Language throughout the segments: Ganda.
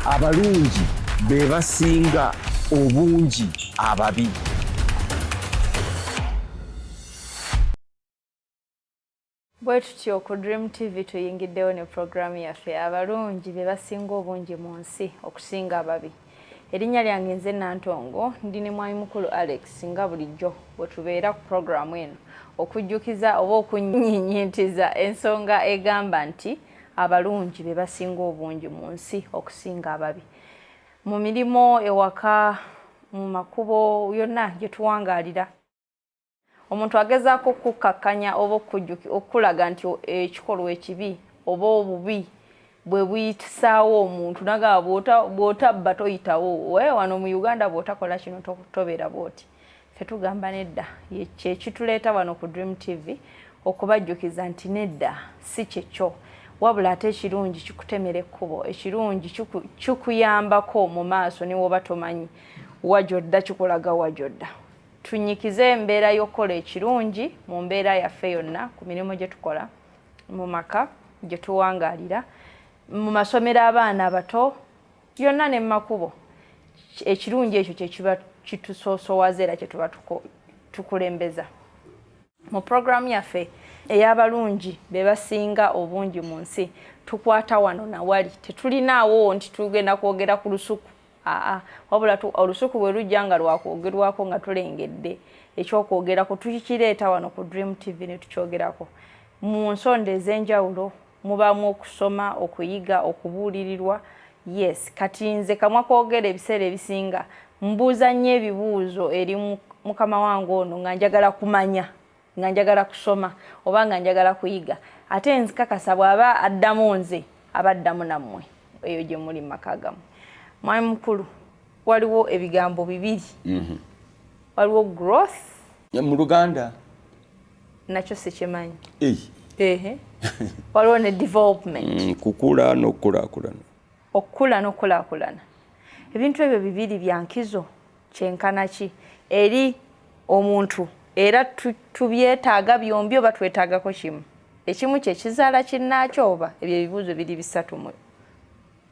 abalungi be basinga obungi ababi. Bwetutyo ku Dream TV tuyingiddewo ne programu yaffe abalungi be basinga obungi mu nsi okusinga ababi. Erinnya lyange nze Nantongo, ndi ne mwami mukulu Alex nga bulijjo bwe tubeera ku programu eno okujjukiza oba okunyinyiintiza ensonga egamba nti abalungi be basinga obungi mu nsi okusinga ababi. Mu mirimo, ewaka, mu makubo yonna gye tuwangaalira, omuntu agezaako okukakkanya oba okulaga nti ekikolwa ekibi oba obubi bwe buyisaawo omuntu nagaba bw'otabba toyitawo. Wano mu Uganda bw'otakola kino tobeera bw'oti. Ffe tugamba nedda, kyekituleeta wano ku Dream TV okubajjukiza nti nedda si kyekyo, wabula ate ekirungi kikutemera ekkubo, ekirungi kikuyambako mu maaso ne woba tomanyi wajodda, kikulaga wajodda. Tunyikize embeera y'okukola ekirungi mu mbeera yaffe yonna, ku mirimu gye tukola, mu maka gye tuwangaalira, mu masomero abaana abato yonna ne mu makubo. Ekirungi ekyo kye kiba kitusoosowaza era kye tuba tukulembeza. Mu programu yaffe ey'abalungi be basinga obungi mu nsi, tukwata wano na wali. Tetulinaawo nti tugenda kwogera ku lusuku. Wabula olusuku bwe lujja nga lwakwogerwako nga tulengedde ekyokwogerako tukireeta wano ku Dream TV ne tukyogerako. Mu nsonda ez'enjawulo mubaamu okusoma, okuyiga, okubuulirirwa. Yes, kati nze kamwa kwogera ebiseera ebisinga mbuuza nnyo ebibuuzo eri mukama wange ono nga njagala kumanya, nga njagala kusoma oba nga njagala kuyiga. Ate nzikakasa bw'aba addamu nze aba addamu nammwe eyo gye muli mu maka gammwe. Mwami mukulu, waliwo ebigambo bibiri. Waliwo growth. Mu Luganda nakyo sikimanyi. Waliwo ne development. Kukula n'okulaakulana. Okukula n'okulaakulana. Ebintu ebyo bibiri bya nkizo kyenkana ki eri omuntu, era tubyetaaga byombi oba twetaagako kimu? Ekimu kye kizaala kinnaakyo oba ebyo ebibuuzo biri bisatu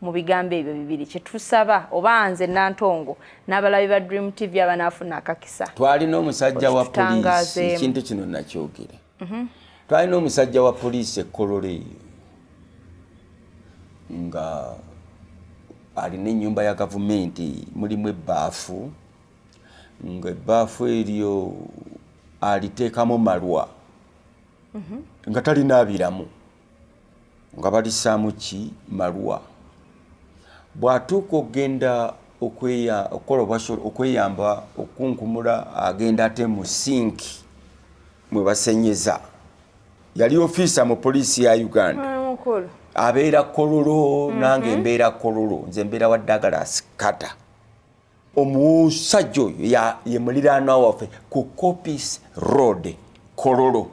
mu bigambo ebyo bibiri kye tusaba oba nze Nantongo n'abalabi ba Dream TV abanaafuna akakisa. Twalina omusajja wa poliisi, ekintu kino nakyogera. Twalina omusajja wa poliisi e Kolole nga alina ennyumba ya gavumenti, mulimu ebbaafu, nga ebbaafu eryo aliteekamu malwa nga talinaabiramu, nga balisaamu ki malwa. Bw'atuuka okugenda okweyamba okunkumula, agenda ate mu sinki mwe basenyeza. Yali ofiisa mu poliisi ya Uganda. Abeera Kololo, nange mbeera Kololo, nze mbeera wa Douglas Kata. Omusajja oyo ye muliraanwa waffe ku Coppice Road, Kololo.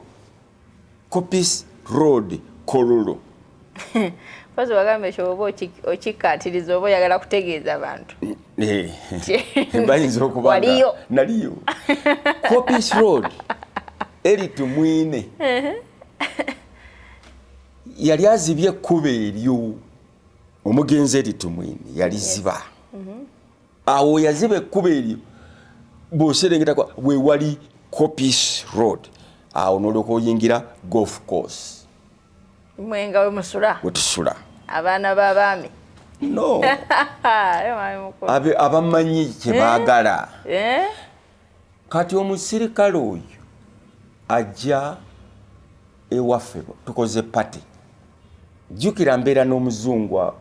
Coppice Road, Kololo. Fazi wagambe ekyo oba okikkaatiriza oba oyagala kutegeeza abantu. Bayinza okubanga naliyo. Coppice Road eri tumwine. Yali azibye ekkubo eryo omugenzi eri tumwine yali ziba. Awo yaziba ekkubo eryo bw'oserengeta we wali Coppice Road. Awo n'olyoka oyingira golf course. Mwenga we musula. We tusula. Abaana b'abaami. No. Abamanyi kye baagala. Kati omusirikale oyo ajja ewaffe tukoze pati. Jjukira mbeera n'omuzungu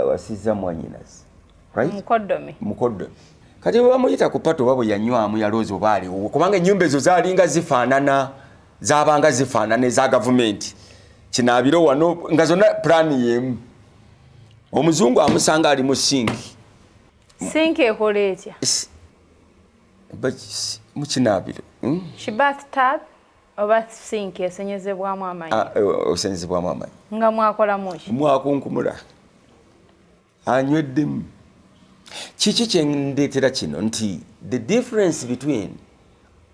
wasiza mwanyinazi. Right? Mukoddomi. Kati bamuyita ku pati oba bwe yanywamu yalooza oba aliwo, kubanga ennyumba ezo zaalinga zifaanana, zaabanga zifaanana eza gavumenti. Kinaabiro wano nga zonna pulaani y'emu. Omuzungu amusanga ali mu sinki. Sinki ekola etya? Mu kinaabiro. Bathtub oba sinki esenyezebwamu amannyo? Osenyezebwamu amannyo. Nga mwakolamu ki? Mwakunkumula. Anyweddemu. Kiki kye ndeetera kino nti the difference between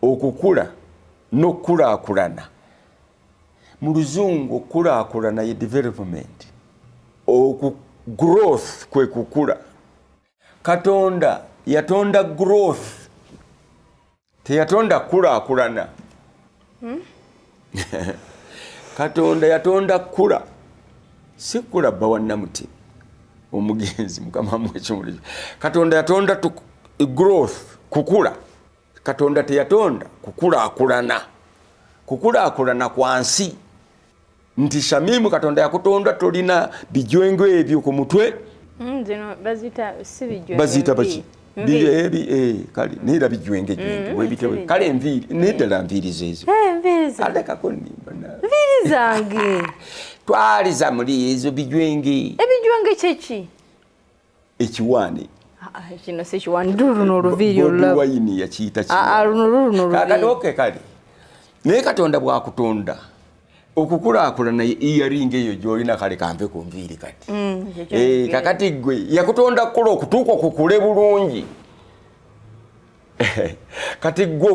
okukula n'okulaakulana. Mu Luzungu okulaakulana ye development. growth kwe kukula. Katonda yatonda growth, teyatonda kulaakulana. Katonda yatonda kula, si kula bawannamuti omugenzi mukama mwekimuli. Katonda yatonda growth, kukula. Katonda teyatonda kukulaakulana. Kukulaakulana kwansi. Nti Shamimu Katonda yakutonda tolina bijwengo ebyo ku mutwe. Zino bazita si bijwengo. Bazita baki. Kale nera bijwenge jwengo webitewe. Kale enviri nedala nviri zezo. Enviri zange. Aleka konimba na. Enviri zange. Twali za muri ezo bijwenge. Ebijwenge chechi. Ekiwani. Kino si kiwani runo oluviri olulabo. Wayini yakiyita kiwani. Runo oluviri. Kakati kale. Naye Katonda bwakutonda okukulaakulana earring eyo gy'olina kale kanve ku nviiri kati. Kakati gwe yakutonda kukola okutuuka kukule bulungi. Kati gwe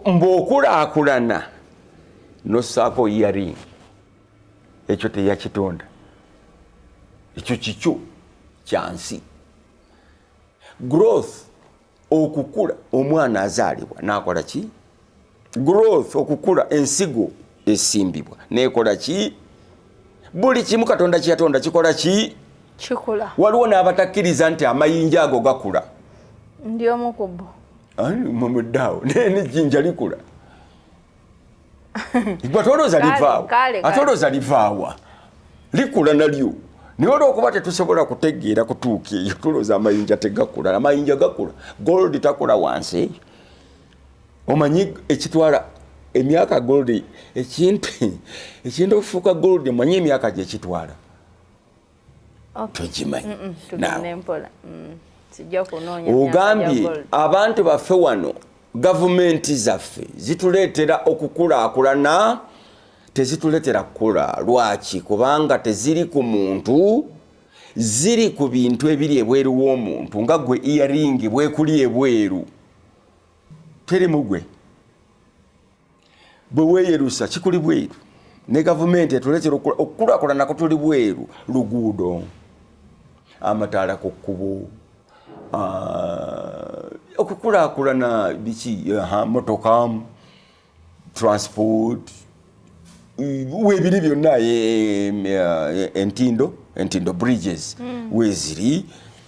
mb'okulaakulana n'ossaako earring, ekyo teyakitonda. Ekyo kikyo kyansi. Growth, okukula, omwana azaalibwa n'akola ki? Growth, okukula, ensigo esimbibwa nekola ki? Buli kimu Katonda kyatonda kikola ki? Kikula. Waliwo n'abatakkiriza nti amayinja ago gakula. Ndi omu ku bo. Mumuddaawo n'ejjinja likula. Atolooza livaawa. Atolooza livaawa. Likula nalyo. Naye olw'okuba tetusobola kutegeera kutuuka eyo tulooza amayinja tegakula. Amayinja gakula. Gold takula wansi eyo. Omanyi ekitwala emyaka gold ekintu okufuuka gold omanyi emyaka gye kitwala. Togimanyi. Ogambye abantu baffe wano gavumenti zaffe zituleetera okukulaakulana, tezituleetera kukula. Lwaki? Kubanga teziri ku muntu, ziri ku bintu ebiri ebweru w'omuntu nga gwe earring bwekuli ebweru. Teri mugwe. Bwe weeyerusa kikuli bweru. Ne gavumenti etuleetera okukulaakulana kutuli bweru. Luguudo, amataala ku kkubo, okukulaakulana biki, motoka, transport, weebiri byonna, entindo bridges weeziri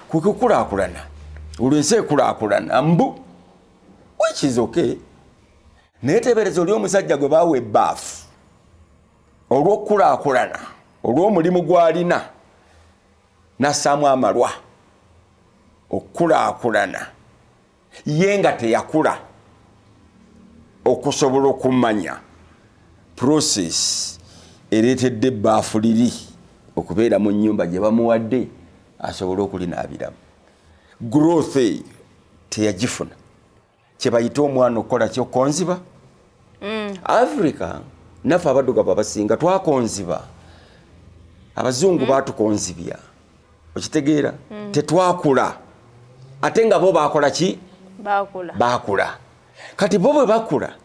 kukulaakulana. Olwensi ekulaakulana mbu which is okay. Netebereza oli omusajja gwe baawa ebbaafu olw'okukulaakulana, olw'omulimu gw'alina n'assaamu amalwa okukulaakulana, ye nga teyakula okusobola okumanya process ereetedde ebbaafu liri okubeera mu nnyumba gye bamuwadde asobole okulinaabiramu. Growth eyo teyagifuna. Kye bayita omwana okukola ky'okkonziba. Africa naffe abaddugavu abasinga twakonziba. Abazungu baatukonzibya. Okitegeera? Tetwakula. Ate nga bo baakola ki? Baakula. Kati bo bwe bakula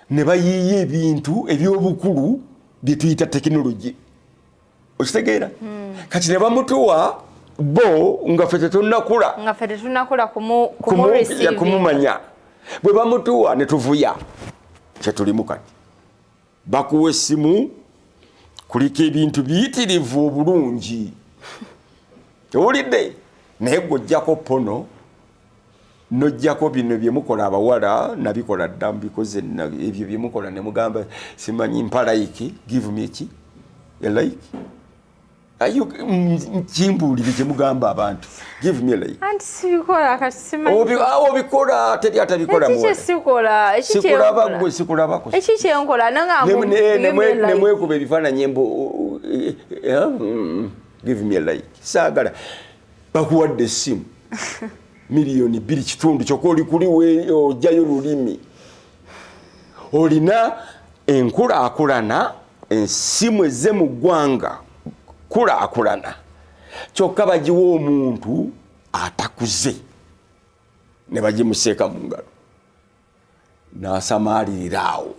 ne bayiiya ebintu eby'obukulu bye tuyita tekinologi. Okitegeera? Kati ne bamutuwa bo nga ffe tetunnakula. Nga ffe tetunnakula kumumanya. Bwe bamutuwa ne tuvuya. Kyetulimu kati. Bakuwa essimu, kuliko ebintu biyitirivu obulungi. Owulidde? Naye gw'ojjako pono, n'ojjako bino bye mukola abawala, nabikola dda mbikoze ebyo bye mukola ne mugamba simanyi mpa like, give me ki? A like? Kimbuulire kye mugamba abantu. Give me a like. Anti sibikola kati simanyi. Obikola teri atabikola muwala. Ekiki sikola? Sikulaba gwe sikulabako. Ekiki kyenkola nanga nemwekuba ebifaananyi embu give me a like. Saagala bakuwadde essimu miliyoni 2.5 kyokka oli kuli ojjayo lulimi. Olina enkulaakulana, ensimu ezze mu ggwanga kulaakulana, kyokka bagiwa omuntu atakuze ne bagimuseeka mu ngalo n'asamaalirira awo.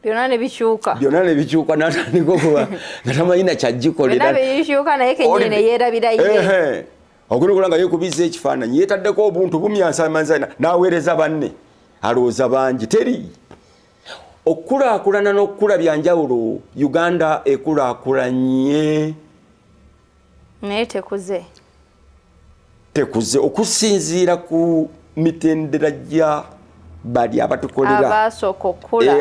byonna ne bikyuka n'atandika okuba nga tamanyi nakyagikolera bikyuka naye kenyini ne yeerabira ye ogenda okulaba nga yeekubiza ekifaananyi yeetaddeko obuntu bumyansamanza n'aweereza banne alowooza bangi teri okukulaakulana n'okukula byanjawulo. Uganda ekulaakulanye naye tekuze okusinziira ku mitendera gya bali abatukolera abasooka okukula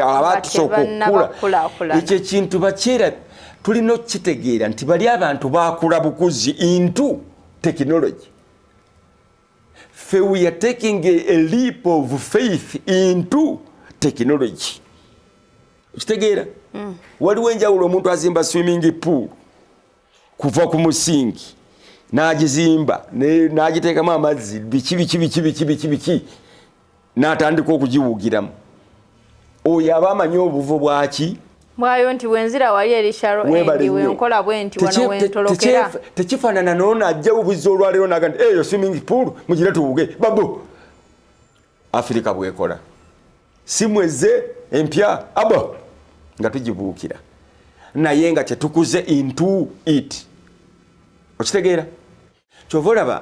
ekyo ekintu bakyera tulina okukitegeera nti bali abantu bakula bukuzi into technology. Fe we are taking a leap of faith into technology. Okitegeera waliwo enjawulo omuntu azimba swimming pool kuva ku musingi n'agizimba n'agiteekamu amazzi biki n'atandika okugiwugiramu. Oyo aba amanyi obuvo bwaki bwayo nti wenzira wali erishalo endi wenkola bwenti wano wentolokera. Tekifaanana n'ono ajja bubuzi olwaleero naga nti eyo swimming pool mugire tuwuge babu. Afirika bwekola simweze empya abo nga tugibuukira naye nga tetukuze into it. Okitegeera kyova olaba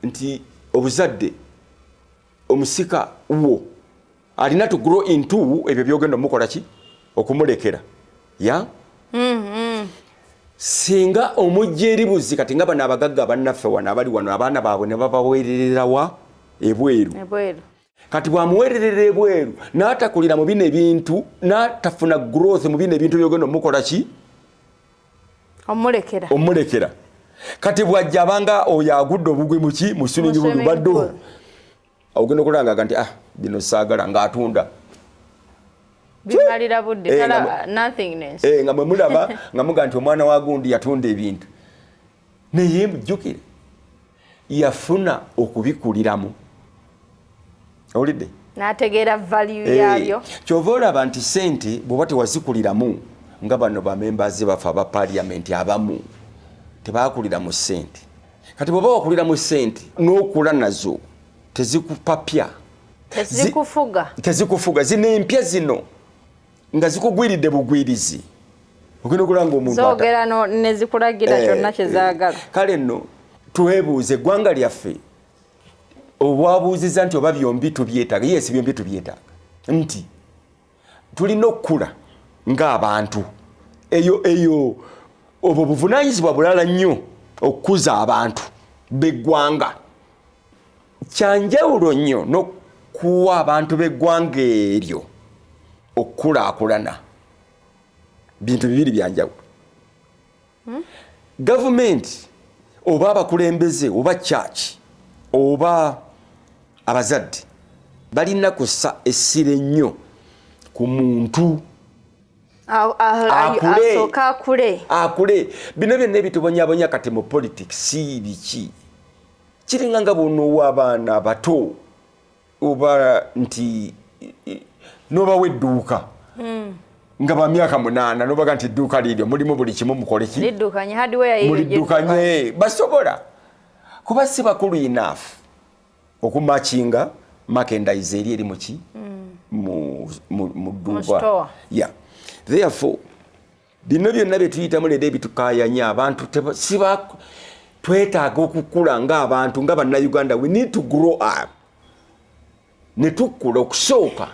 nti obuzadde omusika wo alina to grow into ebyo byogenda mukola ki okumulekera ya singa omujja eri buzi kati nga bano abagagga bannaffe wano abali wano abaana baabwe ne babaweererera wa ebweru kati bwamuweererera ebweru n'atakulira mu bino ebintu n'atafuna growth mu bino ebintu byogenda mukola ki omulekera. Kati bwajja abanga oyo agudde obugwe muki mu swimming pool baddo ogenda okulanga nti bino saagala ng'atunda bimalira budde kala nothingness nga mwe mulaba nga muga nti omwana wa gundi yatunda ebintu naye mujjukire yafuna okubikuliramu olidde n'ategeera value yabyo. Kyova olaba nti sente bw'oba tewazikuliramu nga bano bamembazi bafe aba parliament abamu tebaakulira mu sente. Kati bw'oba wakulira mu sente n'okula nazo tezikupapya tezikufuga zino empya zino nga zikugwiridde bugwirizi ogenda okulanga omuntu zoogera nezikulagira kyonna kyezaagala. Kale nno twebuuze eggwanga lyaffe obwabuuziza nti oba byombi tubyetaaga yesi byombi tubyetaaga nti tulina okukula ng'abantu eyo obwo buvunaanyizibwa bulala nnyo okukuza abantu b'eggwanga. Kyanjawulo nnyo n'okuwa abantu b'eggwanga eryo okukulaakulana bintu bibiri byanjawulo. Gavumenti oba abakulembeze oba church oba abazadde balina kussa essire nnyo ku muntu akule. Bino byonna ebitubonyabonya kati mu politics si biki kiringa nga bonowa abaana bato oba nti nobawa edduuka nga ba myaka 8 nobaga nti edduuka liryo mulimu buli kimu mukoleki muliddukanye basobola kuba si bakulu enough okumakinga merchandise eri muki mu dduuka. Therefore bino byonna byetuyitamu leero ebitukayanya abantu twetaaga okukula ng'abantu nga bannayuganda. We need to grow up ne tukula okusooka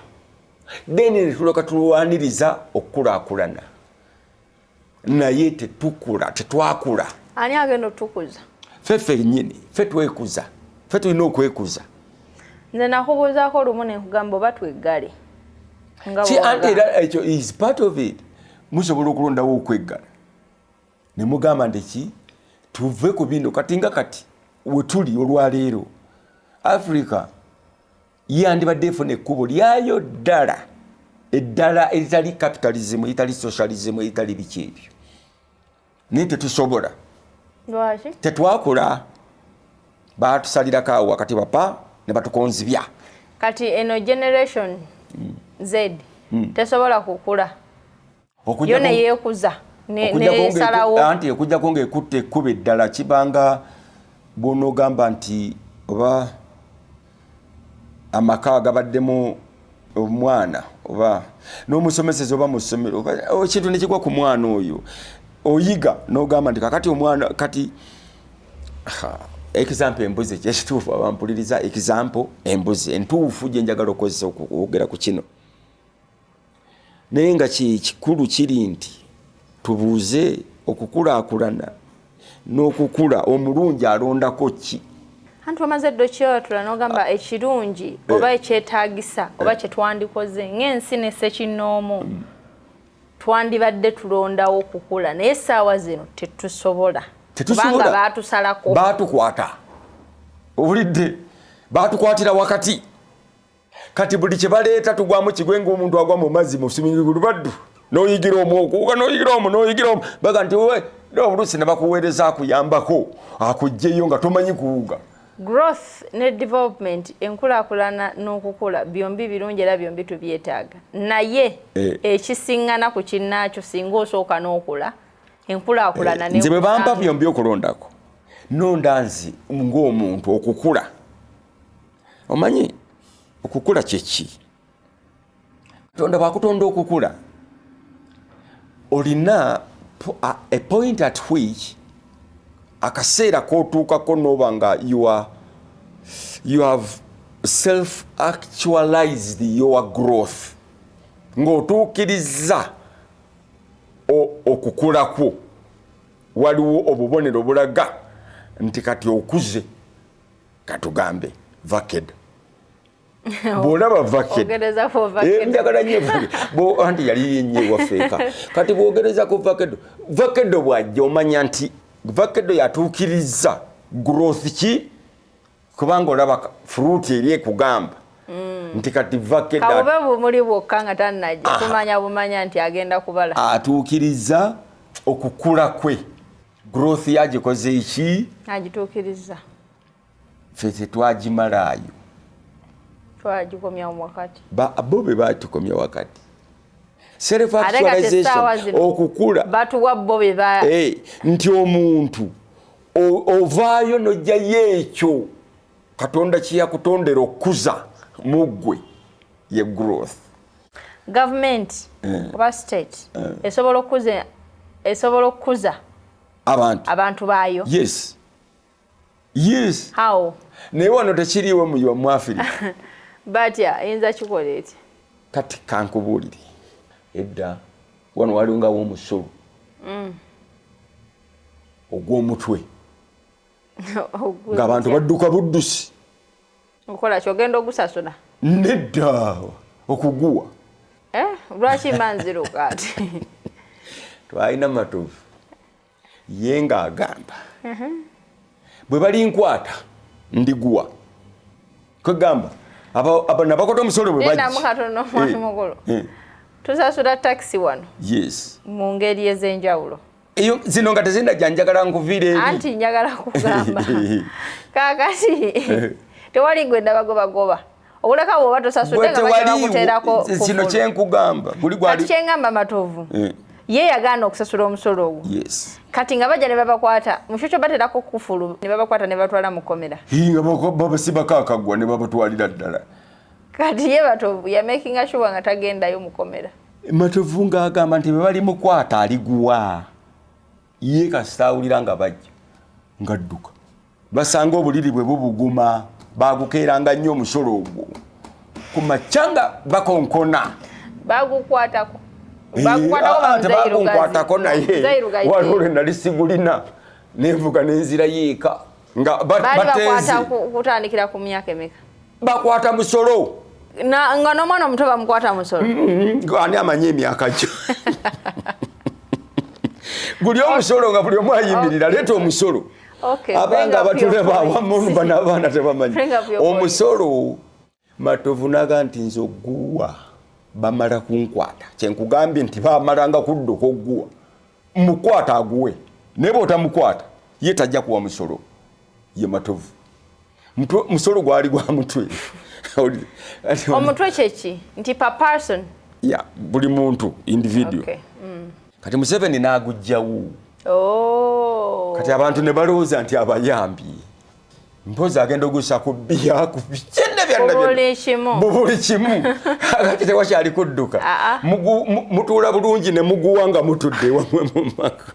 then ne tulyoka tulwaniriza okukulaakulana naye tetwakula. Ani agenda otukuza? Ffe nnyini ffe twekuza ffe tulina okwekuza. Nze nakubuuzaako olumu ne nkugamba oba tweggale anti era ekyo is part of it. Musobola okulondawo okweggala ne mugamba ndeki tuve ku bino kati nga kati wetuli olwaleero Africa yandibadde efuna ekkubo lyayo eddala eritali capitalism eritali socialism eritali biki ebyo naye tetusobola. Lwaki? Tetwakula batusalirako awo wakati bapa ne batukonzibya. Kati eno generation Z tesobola kukula yo ne yeekuza nesalawo anti ekujjako ng'ekutte ekkuba eddala kibanga bw'onoogamba nti oba amaka agabaddemu omwana oba n'omusomeseza oba mu ssomero ekintu ne kigwa ku mwana oyo oyiga n'ogamba nti kakati omwana kati example embuzi kyekituufu abampuliriza example embuzi entuufu gye njagala okozesa okwogera ku kino naye nga kikulu kiri nti tubuuze okukulaakulana n'okukula omulungi alondako ki anti omaze ddo kyotula n'ogamba ekirungi oba ekyetaagisa oba kyetwandikoze ng'ensi n'essekinnoomu twandibadde tulondawo okukula naye essaawa zino tetusobola kubanga baatusalako baatukwata obulidde baatukwatira wakati kati buli kye baleeta tugwamu kigwe ng'omuntu agwa mu mazzi mu swimming baddu n'oyigira omu okuwuga n'oyigira omu baga nti we n'obulusi ne bakuweereza akuyambako akuggyeyo nga tomanyi kuwuga. Growth ne development enkulaakulana n'okukula byombi birungi era byombi tubyetaaga naye ekisiŋŋana ku kinnaakyo singa osooka n'okula enkulaakulana nze bwe bampa byombi okulondako nonda nzi ng'omuntu okukula omanyi okukula kyeki Katonda bwakutonda okukula olina a point at which akaseera k'otuukako n'oba nga you have self-actualized your growth ng'otuukirizza okukula kwo waliwo obubonero bulaga nti kati okuze katugambe vakedo bw'olaba vakedo anti yali yenye wafeeka kati bw'ogereza ku vakedo bw'ajja omanya nti vakedo yatuukiriza growth ki kubanga olaba fruit eri ekugamba nti kati vakedo kawube bumuli bwokka nga tannajja tumanya bumanya nti agenda kubala atuukiriza okukula kwe growth yagikoze iki agituukiriza ffe tetwagimalaayo twagikomya wakati bo be batukomya wakati self actualization okukula batuwa bo be ba nti omuntu ovaayo n'ojjayo ekyo Katonda kyeyakutondera okuza muggwe ye growth. Government oba state esobola okukuza abantu baayo. Yes. How? Naye wano tekiriiwo mu Africa. Batya eyinza kikola eti kati kankubuulire edda wano waliwo nga w'omusolo ogw'omutwe ng'abantu badduka buddusi okola kyogenda ogusasula nedda okuguwa lwaki manziruka ati twalina matovu ye ng'agamba bwe bali nkwata ndiguwa kwegamba nabakota omusolo bwe bajinamukatono omwana mukulu tusasula taxi wano mu ngeri ez'enjawulo eyo zino nga tezinajja njagala nkuviira eri anti njagala kugamba kaakati tewali gwe ndabagobagoba obuleka bw'oba tosasudde nga bakuteerako kino kyenkugamba kati kyengamba matovu ye yagaana okusasula omusolo ogwo kati nga bajja ne babakwata mukyokyo bateerako kufulu ne babakwata ne batwala mu kkomera nga babasibako akagwa ne babatwalira ddala kati ye Matovu yamakinga sure nga tagendayo mu kkomera Matovu ng'agamba nti bwe bali mukwata aliguwa ye kasitawulira nga bajja ngadduka basanga obuliri bwe bubuguma bagukeeranga nnyo omusolo ogwo ku macanga bakonkona bagukwatako bagunkwatako naye waliwo lwe nali sigulina nenvuga nenzira yeeka nga bateezi kutandikira ku myaka emeka bakwata musolo nga n'omwana omuto bamukwata musolo ani amanyi emyaka gyo guli omusolo nga buli omu ayimirira leeta omusolo abanga abatulaba awamu n'abaana tebamanyi omusolo Matovu naga nti nze ogguwa bamala kunkwata kyenkugambye nti bamalanga kudduka ogguwa mukwata aguwe naye bw'otamukwata ye tajja kuwa musolo ye Matovu musolo gwali gwa mutwe omutwe kyeki nti per person buli muntu individual kati Museveni n'agujjawo kati abantu ne balowooza nti abayambi mpozi agenda ogusa ku bbiya ku bikene buli kimu akati tewakyali kudduka mutuula bulungi ne muguwa nga mutudde wamwe mu maka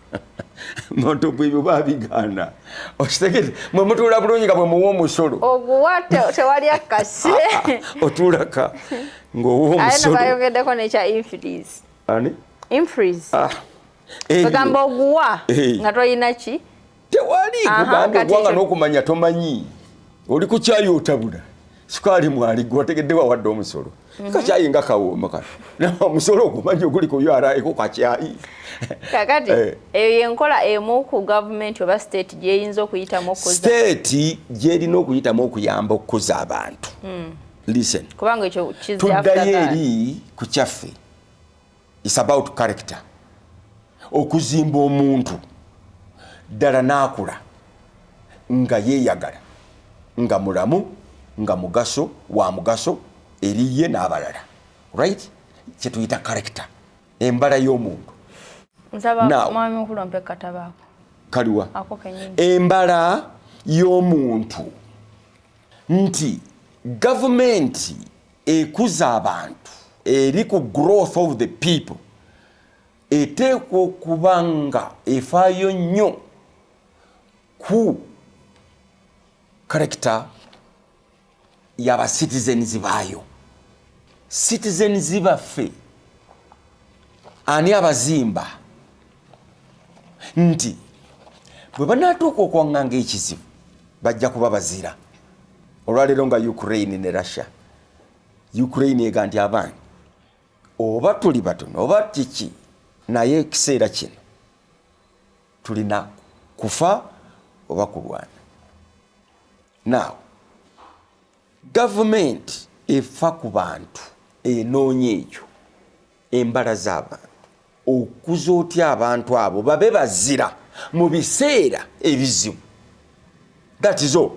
moto bwebyo babigaana okitegete mwe mutuula bulungi nga bwe muwa omusolo oguwa tewali akase otuulaka ng'owa omusolo bayogeddeko nekya infreeze ani infreeze ogamba oguwa nga tolina ki tewali kugamba ogwanga n'okumanya tomanyi oli ku kyayi otabula sukaali mwali gwategedde wawadde omusolo kakyayi nga kawooma kati omusolo ogumanyi oguli ku URA kakyayi kakati eyo yenkola emu ku gavumenti oba state gyeyinza okuyitamu state gyerina okuyitamu okuyamba okukuza abantu listen kubanga ekyo tuddayo eri ku kyaffe it's about character okuzimba omuntu ddala n'akula nga yeeyagala nga mulamu nga mugaso wa mugaso eri ye n'abalala right kye tuyita character embala y'omuntu mwami mukulu mpe katabaako kaliwa ako kenyini embala y'omuntu nti gavumenti ekuza abantu eri ku growth of the people eteekwa okuba nga efaayo nnyo ku character y'aba citizens baayo citizens baffe ani abazimba nti bwe banaatuuka okuwaŋŋanga ekizibu bajja kuba bazira olwaleero nga Ukraine ne Russia Ukraine ega nti abaana oba tuli batono oba kiki naye ekiseera kino tulina kufa oba kulwana now government efa ku bantu enoonya ekyo embala z'abantu okuza otya abantu abo babe bazira mu biseera ebizibu that is all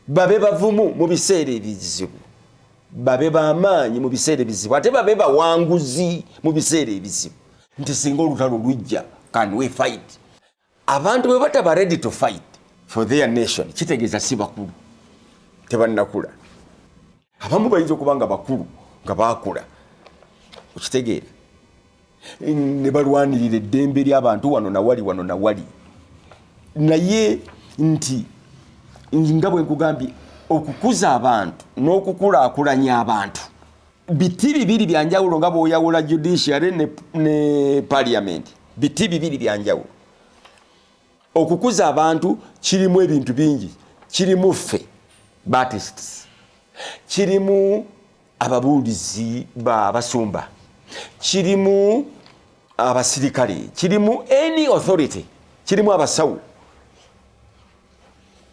babe bavumu mu biseera ebizibu babe bamaanyi mu biseera ebizibu ate babe bawanguzi mu biseera ebizibu nti singa olutalo lujja can we fight abantu bwe bataba ready to fight for their nation kitegeeza si bakulu tebannakula abamu bayinza okuba nga bakulu nga baakula okitegeera ne balwanirira eddembe ly'abantu wano na wali naye nti nga bwe nkugambye okukuza abantu n'okukulaakulanya abantu biti bibiri byanjawulo nga bw'oyawula judiciary ne parliament biti bibiri byanjawulo okukuza abantu kirimu ebintu bingi kirimu ffe Baptists kirimu ababuulizi basumba kirimu abasirikale kirimu any authority kirimu abasawo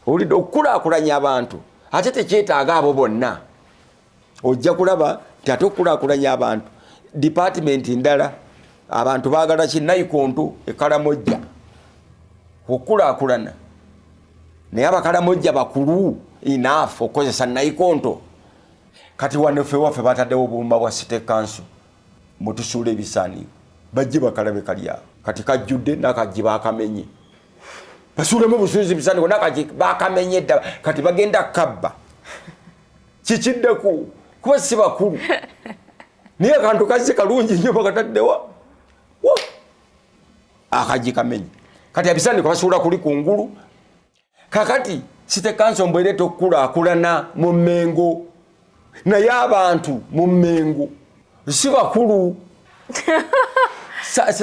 olidde okukulaakulanya abantu ate tekyetaaga abo bonna ojja kulaba nti ate okukulaakulanya abantu department ndala abantu baagala kinnayikonto ekalamojja okukulaakulana naye abakalamojja bakulu enough okukozesa nayikonto kati waneffe waffe bataddewo obumba bwa city council mutusuula ebisaaniiko bajje bakalabe kalyawo kati kajjudde nakajji bakamenye basuulemu busuuzi bisaaniiko nakajji bakamenye dda kati bagenda kabba kikiddeku kuba si bakulu naye akantu kazze kalungi nnyo bakataddewa akajji kamenye kati ebisaaniiko basuula kuli kungulu kakati city council mbwereeta okukulaakulana mu Mmengo naye abantu mu Mmengo si bakulu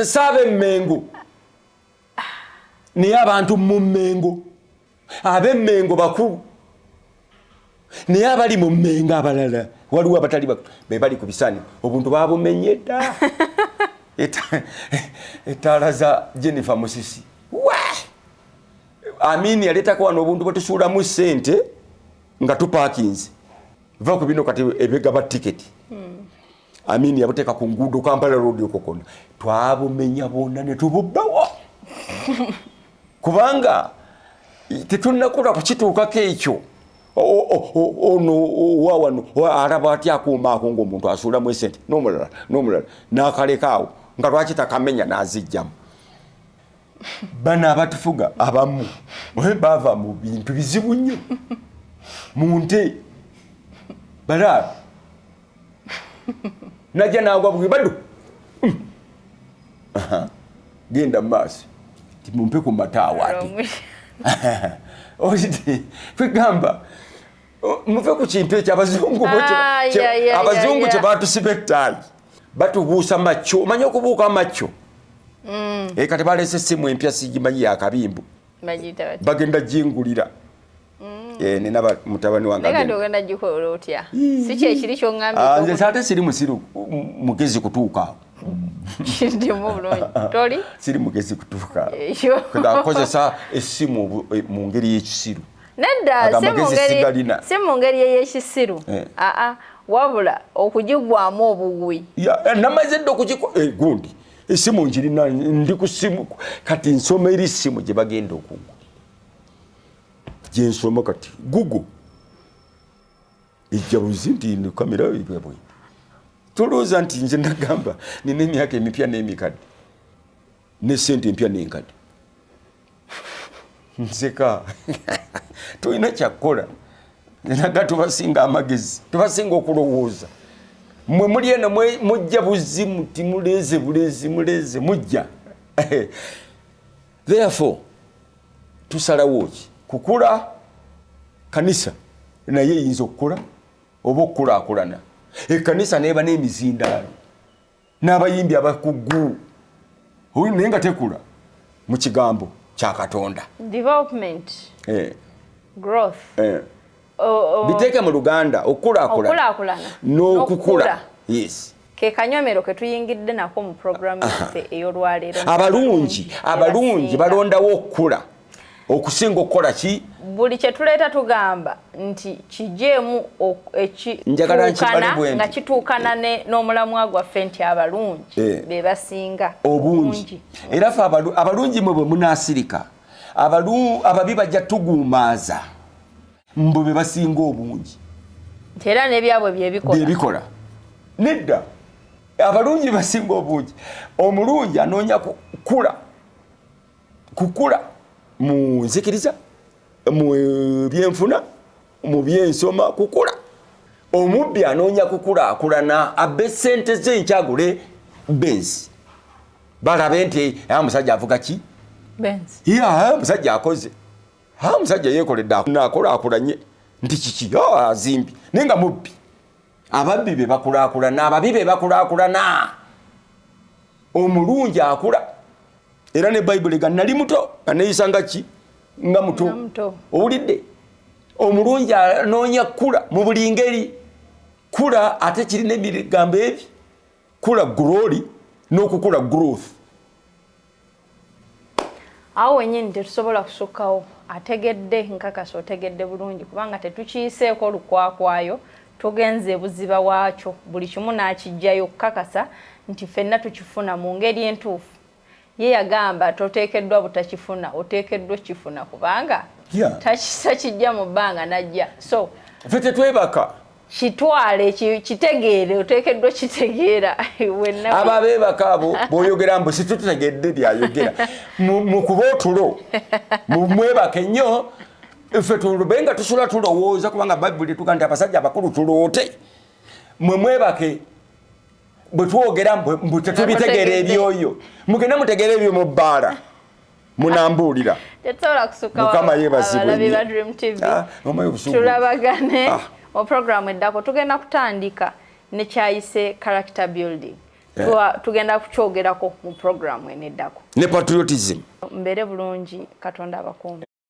saabe Mmengo naye abantu mu Mmengo ab'Emmengo bakulu naye abali mu Mmengo abalala waliwo abatali bakulu be bali ku bisaaniiko obuntu babumenye dda ettaala za Jennifer Musisi Amini yaleetako wano obuntu bwe tusuulamu ssente nga tupaakinze va ku bino kati ebigaba tiketi Amini yabuteeka ku nguudo Kampala road okokona twabumenya bonna ne tububbawo kubanga tetunnakula kukituukako ekyo ono wawano alaba atya akuuma ako ng'omuntu asuulamu essente n'omulala n'akalekaawo nga lwaki takamenya n'azijjamu bana abatufuga abamu bava mu bintu bizibu nnyo mu nte Balaba najja nagwa bwe badu genda maaso timumpe ku mataawa ati oziti kwegamba muve ku kintu ekyo abazungu abazungu kye batusibettayi batubuusa macho omanya okubuuka macho kati balese essimu empya sigimanyi yakabimbu bagenda jingulira nina mutabani wange nze saate siri musiru mugezi kutuuka siri mugezi kutuuka akozesa essimu mu ngeri y'ekisiru nedda si mu ngeri ey'ekisiru wabula okugigwamu obuwi namaze dda gundi essimu njirina ndi ku ssimu kati nsoma eri ssimu gye bagenda okugwa gyensoma kati Google ejjabuzi nti kamera ibwebwe tulowooza nti nze nagamba nina emyaka emipya n'emikadde ne ssente empya n'enkadde nseka tulina kyakkola naga tubasinga amagezi tubasinga okulowooza mwe muli eno mujja buzimu timuleze bulezi muleze mujja therefore tusalawo ki kukula kanisa naye yinza okukula oba okukulaakulana ekkanisa neeba n'emizindaalo n'abayimbi abakugu naye nga tekula mu kigambo kya Katonda development growth biteeke mu Luganda okukulaakulana n'okukula yes ke kanyomero ke tuyingidde nako mu programu yaffe ey'olwaleero abalungi balondawo okukula okusinga okukola ki buli kye tuleeta tugamba nti kijeemu nga kituukana n'omulamwa gwaffe nti abalungi be basinga obungi era ffe abalungi mwe bwe munaasirika ababi bajja tuguumaaza mbu be basinga obungi nti era n'ebyabwe byebikola nedda abalungi basinga obungi omulungi anoonya kukula mu nzikiriza mu byenfuna mu byensoma kukula omubbi anoonya kukulaakulana abbe ssente ze nkyagule benzi balabe nti musajja avuga ki musajja akoze musajja yeekoledde akulaakulanye nti kiki azimbi naye nga mubbi ababbi be bakulaakulana ababi be bakulaakulana omulungi akula era ne Bayibuli ga nali muto aneyisa nga ki nga muto owulidde omulungi anoonya kula mu buli ngeri kula ate kirina ebigambo ebi kula glory n'okukula growth awo wenyini tetusobola kusukkawo ategedde nkakasa otegedde bulungi kubanga tetukiyiseeko lukwakwayo tugenze buziba waakyo buli kimu n'akijjayo kukakasa nti ffenna tukifuna mu ngeri entuufu ye yagamba toteekeddwa butakifuna oteekeddwa kifuna kubanga takisa kijja mu bbanga najja so ffe tetwebaka kitwale kitegeere oteekeddwa kitegeera abo abeebaka abo bw'oyogera mbu situtegedde byayogera mu kuba otulo mwebake nnyo ffe tulube nga tusula tulowooza kubanga Bayibuli tuga nti abasajja abakulu tuloote mwebake bwe twogera mbu tetubitegeera ebyoyo mugenda mutegeera ebyo mu bbaala munambuulira Mukama yeebazibwe Dream TV tulabagane mu programu eddako tugenda kutandika ne kyayise character building tugenda kukyogerako mu programu eneddako ne patriotism mbere bulungi Katonda abakuuma